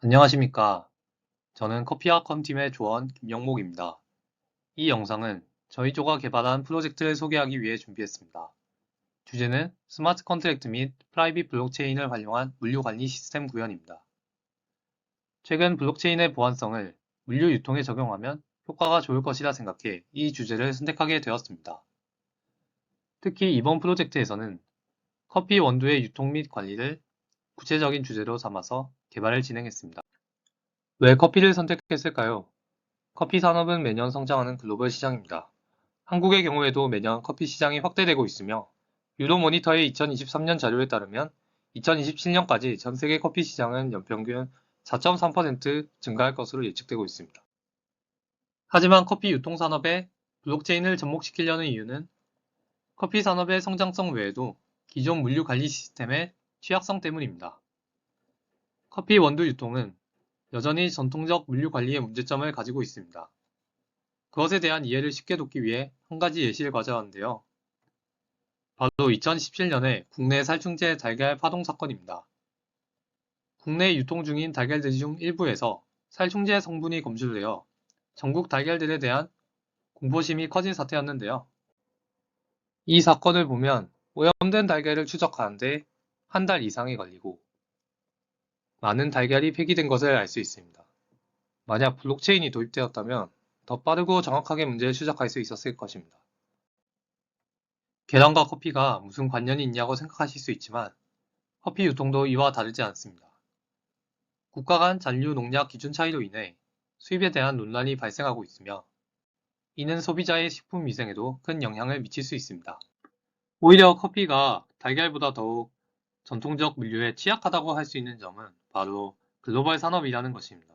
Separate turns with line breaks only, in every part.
안녕하십니까. 저는 커피와 컴팀의 조원 김영목입니다. 이 영상은 저희 조가 개발한 프로젝트를 소개하기 위해 준비했습니다. 주제는 스마트 컨트랙트 및 프라이빗 블록체인을 활용한 물류 관리 시스템 구현입니다. 최근 블록체인의 보안성을 물류 유통에 적용하면 효과가 좋을 것이라 생각해 이 주제를 선택하게 되었습니다. 특히 이번 프로젝트에서는 커피 원두의 유통 및 관리를 구체적인 주제로 삼아서 개발을 진행했습니다. 왜 커피를 선택했을까요? 커피 산업은 매년 성장하는 글로벌 시장입니다. 한국의 경우에도 매년 커피 시장이 확대되고 있으며 유로모니터의 2023년 자료에 따르면 2027년까지 전 세계 커피 시장은 연평균 4.3% 증가할 것으로 예측되고 있습니다. 하지만 커피 유통 산업에 블록체인을 접목시키려는 이유는 커피 산업의 성장성 외에도 기존 물류 관리 시스템의 취약성 때문입니다. 커피 원두 유통은 여전히 전통적 물류 관리의 문제점을 가지고 있습니다. 그것에 대한 이해를 쉽게 돕기 위해 한 가지 예시를 가져왔는데요. 바로 2017년에 국내 살충제 달걀 파동 사건입니다. 국내 유통 중인 달걀들 중 일부에서 살충제 성분이 검출되어 전국 달걀들에 대한 공포심이 커진 사태였는데요. 이 사건을 보면 오염된 달걀을 추적하는데 한 달 이상이 걸리고 많은 달걀이 폐기된 것을 알 수 있습니다. 만약 블록체인이 도입되었다면 더 빠르고 정확하게 문제를 추적할 수 있었을 것입니다. 계란과 커피가 무슨 관련이 있냐고 생각하실 수 있지만 커피 유통도 이와 다르지 않습니다. 국가 간 잔류 농약 기준 차이로 인해 수입에 대한 논란이 발생하고 있으며 이는 소비자의 식품 위생에도 큰 영향을 미칠 수 있습니다. 오히려 커피가 달걀보다 더욱 전통적 물류에 취약하다고 할 수 있는 점은 바로 글로벌 산업이라는 것입니다.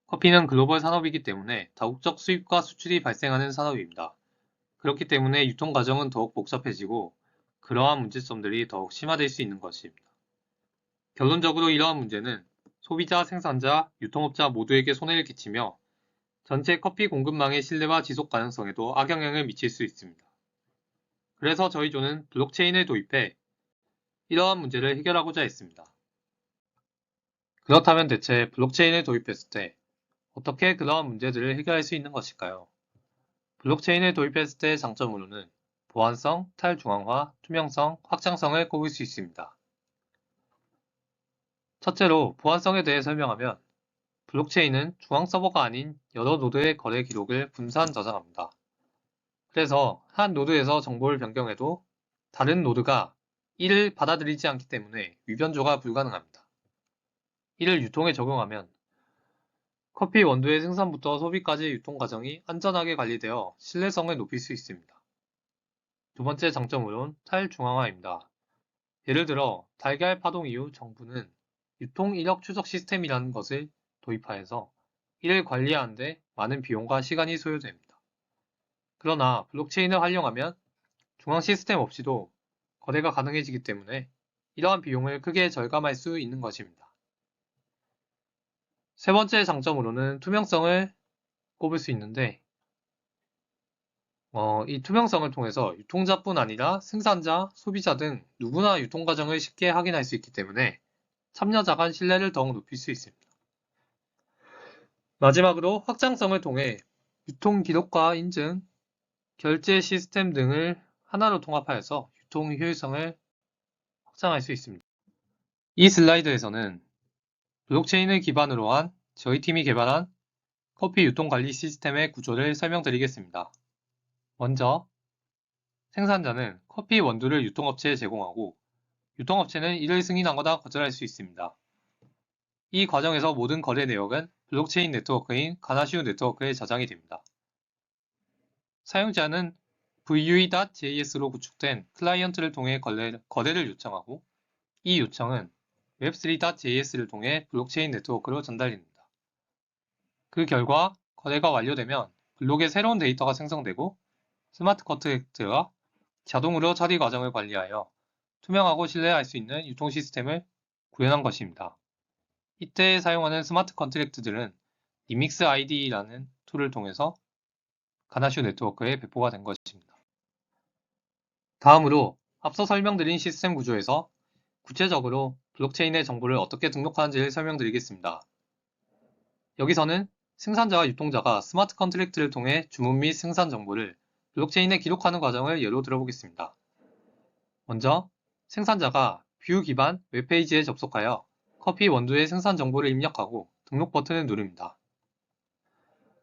커피는 글로벌 산업이기 때문에 다국적 수입과 수출이 발생하는 산업입니다. 그렇기 때문에 유통 과정은 더욱 복잡해지고 그러한 문제점들이 더욱 심화될 수 있는 것입니다. 결론적으로 이러한 문제는 소비자, 생산자, 유통업자 모두에게 손해를 끼치며 전체 커피 공급망의 신뢰와 지속 가능성에도 악영향을 미칠 수 있습니다. 그래서 저희 조는 블록체인을 도입해 이러한 문제를 해결하고자 했습니다. 그렇다면 대체 블록체인을 도입했을 때 어떻게 그러한 문제들을 해결할 수 있는 것일까요? 블록체인을 도입했을 때의 장점으로는 보안성, 탈중앙화, 투명성, 확장성을 꼽을 수 있습니다. 첫째로 보안성에 대해 설명하면 블록체인은 중앙 서버가 아닌 여러 노드의 거래 기록을 분산 저장합니다. 그래서 한 노드에서 정보를 변경해도 다른 노드가 이를 받아들이지 않기 때문에 위변조가 불가능합니다. 이를 유통에 적용하면 커피 원두의 생산부터 소비까지 유통 과정이 안전하게 관리되어 신뢰성을 높일 수 있습니다. 두 번째 장점으론 탈중앙화입니다. 예를 들어 달걀 파동 이후 정부는 유통 이력 추적 시스템이라는 것을 도입하여서 이를 관리하는데 많은 비용과 시간이 소요됩니다. 그러나 블록체인을 활용하면 중앙 시스템 없이도 거래가 가능해지기 때문에 이러한 비용을 크게 절감할 수 있는 것입니다. 세 번째 장점으로는 투명성을 꼽을 수 있는데 이 투명성을 통해서 유통자뿐 아니라 생산자, 소비자 등 누구나 유통 과정을 쉽게 확인할 수 있기 때문에 참여자 간 신뢰를 더욱 높일 수 있습니다. 마지막으로 확장성을 통해 유통 기록과 인증, 결제 시스템 등을 하나로 통합하여서 유통 효율성을 확장할 수 있습니다. 이 슬라이드에서는 블록체인을 기반으로 한 저희 팀이 개발한 커피 유통 관리 시스템의 구조를 설명드리겠습니다. 먼저 생산자는 커피 원두를 유통업체에 제공하고 유통업체는 이를 승인하거나 거절할 수 있습니다. 이 과정에서 모든 거래 내역은 블록체인 네트워크인 가나슈 네트워크에 저장이 됩니다. 사용자는 vue.js로 구축된 클라이언트를 통해 거래를 요청하고 이 요청은 web3.js를 통해 블록체인 네트워크로 전달됩니다. 그 결과 거래가 완료되면 블록에 새로운 데이터가 생성되고 스마트 컨트랙트가 자동으로 처리 과정을 관리하여 투명하고 신뢰할 수 있는 유통 시스템을 구현한 것입니다. 이때 사용하는 스마트 컨트랙트들은 리믹스 ID라는 툴을 통해서 가나슈 네트워크에 배포가 된 것입니다. 다음으로 앞서 설명드린 시스템 구조에서 구체적으로 블록체인의 정보를 어떻게 등록하는지를 설명드리겠습니다. 여기서는 생산자와 유통자가 스마트 컨트랙트를 통해 주문 및 생산 정보를 블록체인에 기록하는 과정을 예로 들어보겠습니다. 먼저 생산자가 뷰 기반 웹페이지에 접속하여 커피 원두의 생산 정보를 입력하고 등록 버튼을 누릅니다.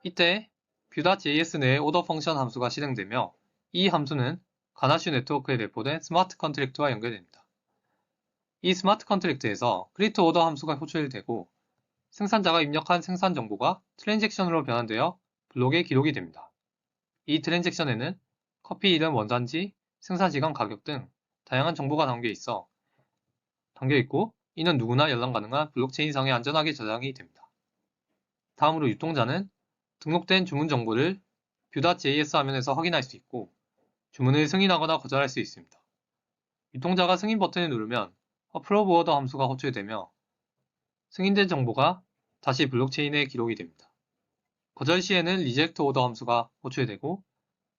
이때 vue.js 내의 오더 펑션 함수가 실행되며 이 함수는 가나슈 네트워크에 내포된 스마트 컨트랙트와 연결됩니다. 이 스마트 컨트랙트에서 create order 함수가 호출되고 생산자가 입력한 생산 정보가 트랜잭션으로 변환되어 블록에 기록이 됩니다. 이 트랜잭션에는 커피 이름, 원산지, 생산 시간, 가격 등 다양한 정보가 담겨 있고 이는 누구나 열람 가능한 블록체인상에 안전하게 저장이 됩니다. 다음으로 유통자는 등록된 주문 정보를 vue.js 화면에서 확인할 수 있고 주문을 승인하거나 거절할 수 있습니다. 유통자가 승인 버튼을 누르면 approve order 함수가 호출되며 승인된 정보가 다시 블록체인에 기록이 됩니다. 거절 시에는 reject order 함수가 호출되고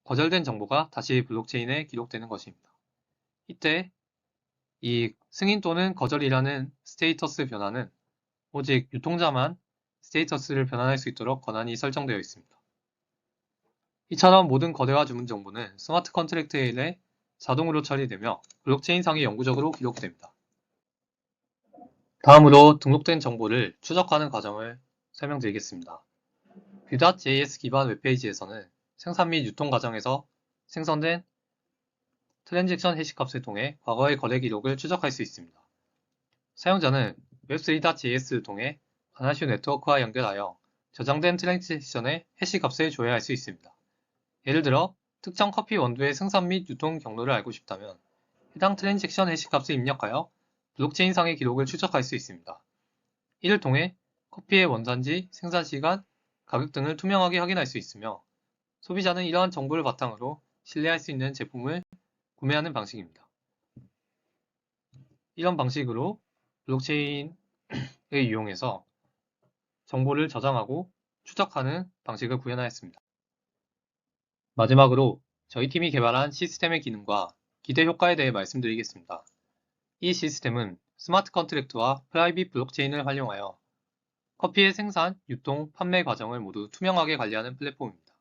거절된 정보가 다시 블록체인에 기록되는 것입니다. 이때 이 승인 또는 거절이라는 스테이터스 변화는 오직 유통자만 스테이터스를 변환할 수 있도록 권한이 설정되어 있습니다. 이처럼 모든 거래와 주문 정보는 스마트 컨트랙트에 자동으로 처리되며 블록체인상에 영구적으로 기록됩니다. 다음으로 등록된 정보를 추적하는 과정을 설명드리겠습니다. vue.js 기반 웹페이지에서는 생산 및 유통 과정에서 생성된 트랜잭션 해시값을 통해 과거의 거래 기록을 추적할 수 있습니다. 사용자는 web3.js를 통해 가나슈 네트워크와 연결하여 저장된 트랜잭션의 해시값을 조회할 수 있습니다. 예를 들어 특정 커피 원두의 생산 및 유통 경로를 알고 싶다면 해당 트랜잭션 해시값을 입력하여 블록체인상의 기록을 추적할 수 있습니다. 이를 통해 커피의 원산지, 생산 시간, 가격 등을 투명하게 확인할 수 있으며 소비자는 이러한 정보를 바탕으로 신뢰할 수 있는 제품을 구매하는 방식입니다. 이런 방식으로 블록체인을 이용해서 정보를 저장하고 추적하는 방식을 구현하였습니다. 마지막으로 저희 팀이 개발한 시스템의 기능과 기대 효과에 대해 말씀드리겠습니다. 이 시스템은 스마트 컨트랙트와 프라이빗 블록체인을 활용하여 커피의 생산, 유통, 판매 과정을 모두 투명하게 관리하는 플랫폼입니다.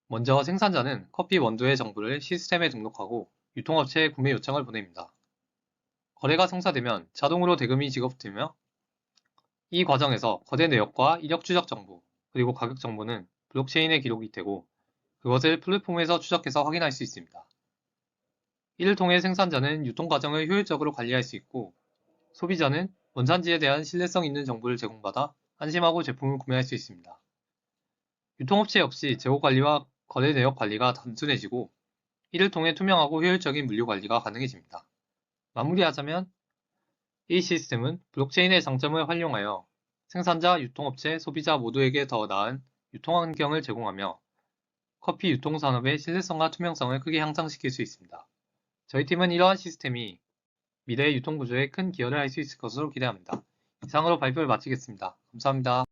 먼저 생산자는 커피 원두의 정보를 시스템에 등록하고 유통업체에 구매 요청을 보냅니다. 거래가 성사되면 자동으로 대금이 지급되며 이 과정에서 거래 내역과 이력 추적 정보, 그리고 가격 정보는 블록체인에 기록이 되고 그것을 플랫폼에서 추적해서 확인할 수 있습니다. 이를 통해 생산자는 유통 과정을 효율적으로 관리할 수 있고 소비자는 원산지에 대한 신뢰성 있는 정보를 제공받아 안심하고 제품을 구매할 수 있습니다. 유통업체 역시 재고 관리와 거래 내역 관리가 단순해지고 이를 통해 투명하고 효율적인 물류 관리가 가능해집니다. 마무리하자면 이 시스템은 블록체인의 장점을 활용하여 생산자, 유통업체, 소비자 모두에게 더 나은 유통 환경을 제공하며 커피 유통산업의 신뢰성과 투명성을 크게 향상시킬 수 있습니다. 저희 팀은 이러한 시스템이 미래의 유통 구조에 큰 기여를 할 수 있을 것으로 기대합니다. 이상으로 발표를 마치겠습니다. 감사합니다.